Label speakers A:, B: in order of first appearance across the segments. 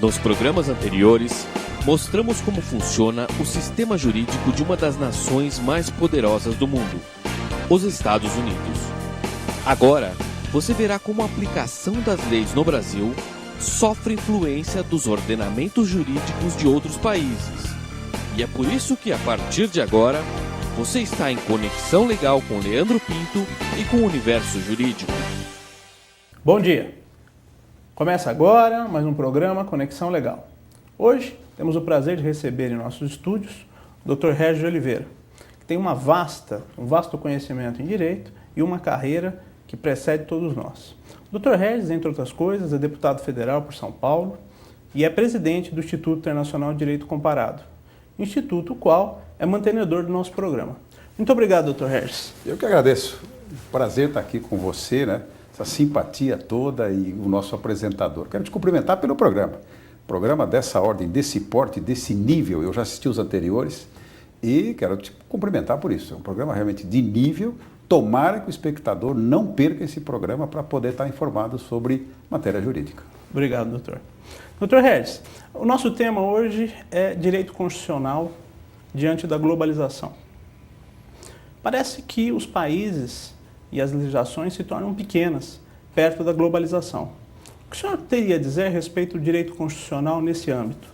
A: Nos programas anteriores, mostramos como funciona o sistema jurídico de uma das nações mais poderosas do mundo, os Estados Unidos. Agora, você verá como a aplicação das leis no Brasil sofre influência dos ordenamentos jurídicos de outros países. E é por isso que, a partir de agora, você está em Conexão Legal com Leandro Pinto e com o Universo Jurídico.
B: Bom dia! Começa agora mais um programa Conexão Legal. Hoje temos o prazer de receber em nossos estúdios o Dr. Regis Oliveira, que tem um vasto conhecimento em Direito e uma carreira que precede todos nós. O Dr. Regis, entre outras coisas, é deputado federal por São Paulo e é presidente do Instituto Internacional de Direito Comparado, instituto o qual é mantenedor do nosso programa. Muito obrigado, Dr. Regis.
C: Eu que agradeço. Prazer estar aqui com você, né? Essa simpatia toda e o nosso apresentador. Quero te cumprimentar pelo programa. Programa dessa ordem, desse porte, desse nível. Eu já assisti os anteriores e quero te cumprimentar por isso. É um programa realmente de nível. Tomara que o espectador não perca esse programa para poder estar informado sobre matéria jurídica.
B: Obrigado, doutor. Dr. Regis, o nosso tema hoje é direito constitucional diante da globalização. Parece que os países e as legislações se tornam pequenas perto da globalização. O que o senhor teria a dizer a respeito do direito constitucional nesse âmbito?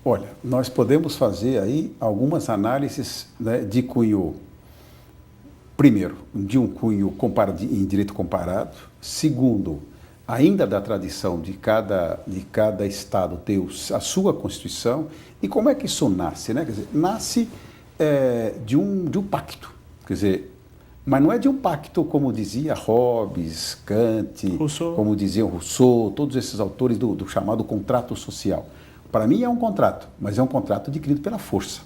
C: Olha, nós podemos fazer aí algumas análises, né, de cunho, primeiro, de um cunho em direito comparado, segundo, ainda da tradição de cada Estado ter a sua Constituição, e como é que isso nasce, né? Quer dizer, nasce de um pacto, quer dizer, mas não é de um pacto como dizia Hobbes, Kant,
B: Rousseau.
C: Como diziam Rousseau, todos esses autores do chamado contrato social. Para mim é um contrato, mas é um contrato adquirido pela força.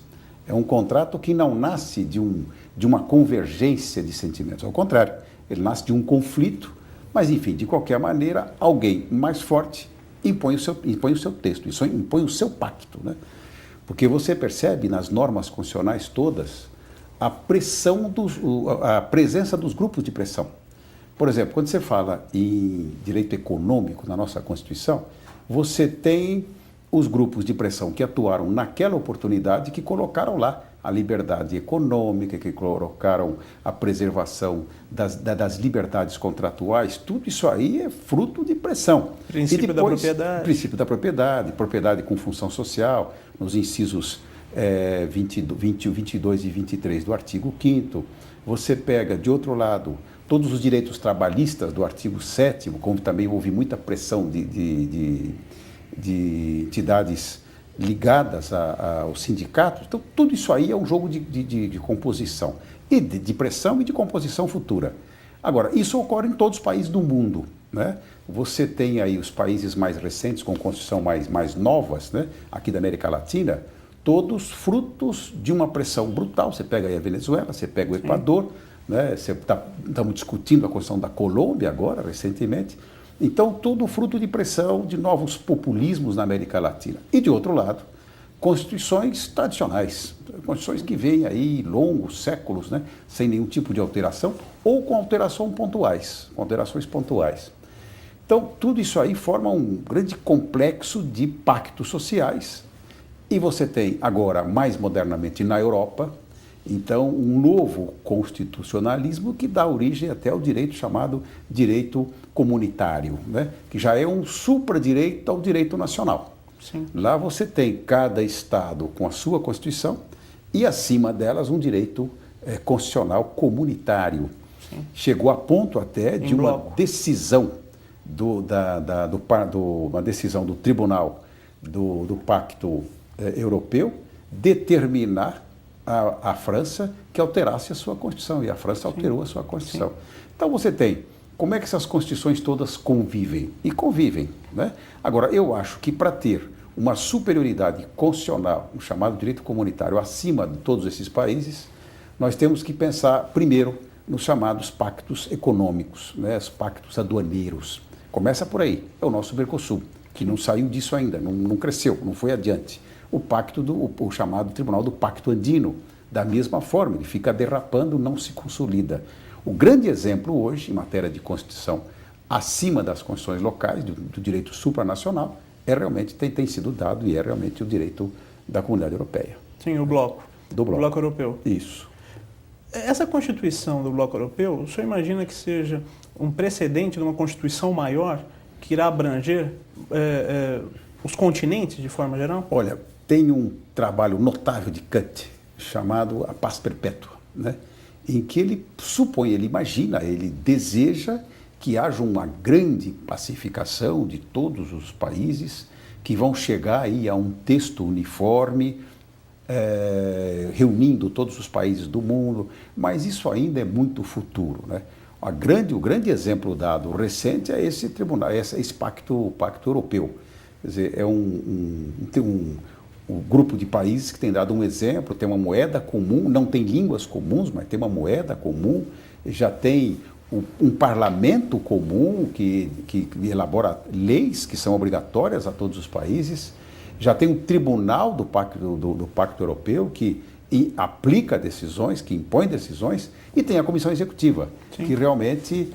C: É um contrato que não nasce de uma convergência de sentimentos, ao contrário, ele nasce de um conflito, mas enfim, de qualquer maneira, alguém mais forte impõe o seu texto, impõe o seu pacto, né? Porque você percebe nas normas constitucionais todas a presença dos grupos de pressão. Por exemplo, quando você fala em direito econômico na nossa Constituição, você tem os grupos de pressão que atuaram naquela oportunidade, que colocaram lá a liberdade econômica, que colocaram a preservação das liberdades contratuais. Tudo isso aí é fruto de pressão.
B: Princípio da propriedade.
C: Princípio da propriedade, propriedade com função social, nos incisos 22 e 23 do artigo 5º. Você pega, de outro lado, todos os direitos trabalhistas do artigo 7º, como também houve muita pressão de entidades ligadas aos sindicatos. Então, tudo isso aí é um jogo de composição, e de pressão e de composição futura. Agora, isso ocorre em todos os países do mundo, né? Você tem aí os países mais recentes, com constituição mais novas, né? Aqui da América Latina, todos frutos de uma pressão brutal. Você pega aí a Venezuela, você pega o Equador, né? Estamos discutindo a Constituição da Colômbia agora, recentemente. Então, tudo fruto de pressão de novos populismos na América Latina. E, de outro lado, constituições tradicionais, constituições que vêm aí longos séculos, né? Sem nenhum tipo de alteração, ou com alterações pontuais. Então, tudo isso aí forma um grande complexo de pactos sociais. E você tem agora, mais modernamente, na Europa, então, um novo constitucionalismo que dá origem até ao direito chamado direito comunitário, né? Que já é um supradireito ao direito nacional.
B: Sim.
C: Lá você tem cada Estado com a sua Constituição e, acima delas, um direito constitucional comunitário.
B: Sim.
C: Chegou a ponto até de uma
B: bloco.
C: decisão uma decisão do Tribunal do Pacto Europeu determinar a França que alterasse a sua Constituição, e a França alterou a sua Constituição. Sim. Então você tem como é que essas constituições todas convivem? E convivem, né? Agora, eu acho que para ter uma superioridade constitucional, o chamado direito comunitário, acima de todos esses países, nós temos que pensar primeiro nos chamados pactos econômicos, né? Os pactos aduaneiros. Começa por aí, é o nosso Mercosul, que não saiu disso ainda, não cresceu, não foi adiante. O chamado Tribunal do Pacto Andino, da mesma forma, ele fica derrapando, não se consolida. O grande exemplo hoje, em matéria de Constituição, acima das constituições locais, do direito supranacional, realmente tem sido dado e é realmente o direito da comunidade europeia.
B: Sim, o bloco.
C: Do bloco.
B: O bloco europeu.
C: Isso.
B: Essa Constituição do bloco europeu, o senhor imagina que seja um precedente de uma Constituição maior que irá abranger os continentes de forma geral?
C: Olha, tem um trabalho notável de Kant chamado A Paz Perpétua, né? Em que ele supõe, ele imagina, ele deseja que haja uma grande pacificação de todos os países que vão chegar aí a um texto uniforme, reunindo todos os países do mundo, mas isso ainda é muito futuro, né? O grande exemplo dado recente é esse tribunal, esse pacto europeu. Quer dizer, é um grupo de países que tem dado um exemplo, tem uma moeda comum, não tem línguas comuns, mas tem uma moeda comum, já tem um parlamento comum que elabora leis que são obrigatórias a todos os países, já tem um tribunal do Pacto Europeu que aplica decisões, que impõe decisões, e tem a Comissão Executiva, sim, que realmente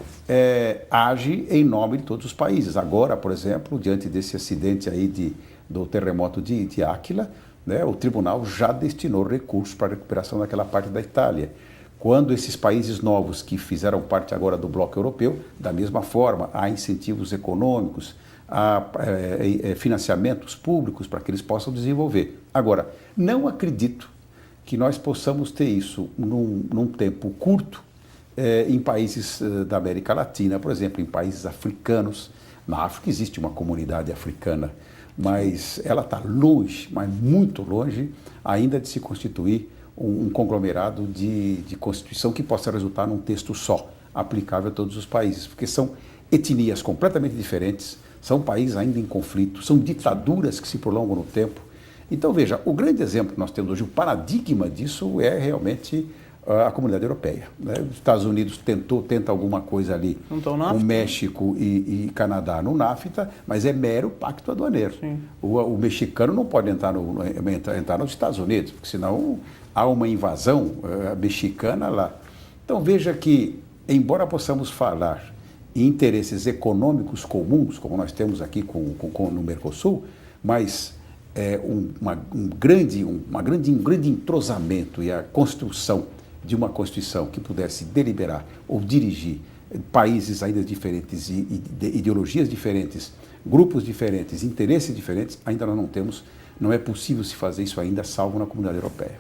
C: age em nome de todos os países. Agora, por exemplo, diante desse acidente aí do terremoto de Áquila, né, o tribunal já destinou recursos para a recuperação daquela parte da Itália. Quando esses países novos que fizeram parte agora do bloco europeu, da mesma forma, há incentivos econômicos, há financiamentos públicos para que eles possam desenvolver. Agora, não acredito que nós possamos ter isso num tempo curto em países da América Latina, por exemplo, em países africanos. Na África existe uma comunidade africana, mas ela está longe, mas muito longe, ainda de se constituir um conglomerado de constituição que possa resultar num texto só, aplicável a todos os países, porque são etnias completamente diferentes, são países ainda em conflito, são ditaduras que se prolongam no tempo. Então, veja, o grande exemplo que nós temos hoje, o paradigma disso é realmente a comunidade europeia, né? Os Estados Unidos tenta alguma coisa ali com México e Canadá no NAFTA, mas é mero pacto aduaneiro. O mexicano não pode entrar nos Estados Unidos, porque senão há uma invasão mexicana lá. Então, veja que, embora possamos falar em interesses econômicos comuns, como nós temos aqui no Mercosul, mas um grande entrosamento e a construção de uma Constituição que pudesse deliberar ou dirigir países ainda diferentes e ideologias diferentes, grupos diferentes, interesses diferentes, ainda nós não temos, não é possível se fazer isso ainda, salvo na comunidade europeia.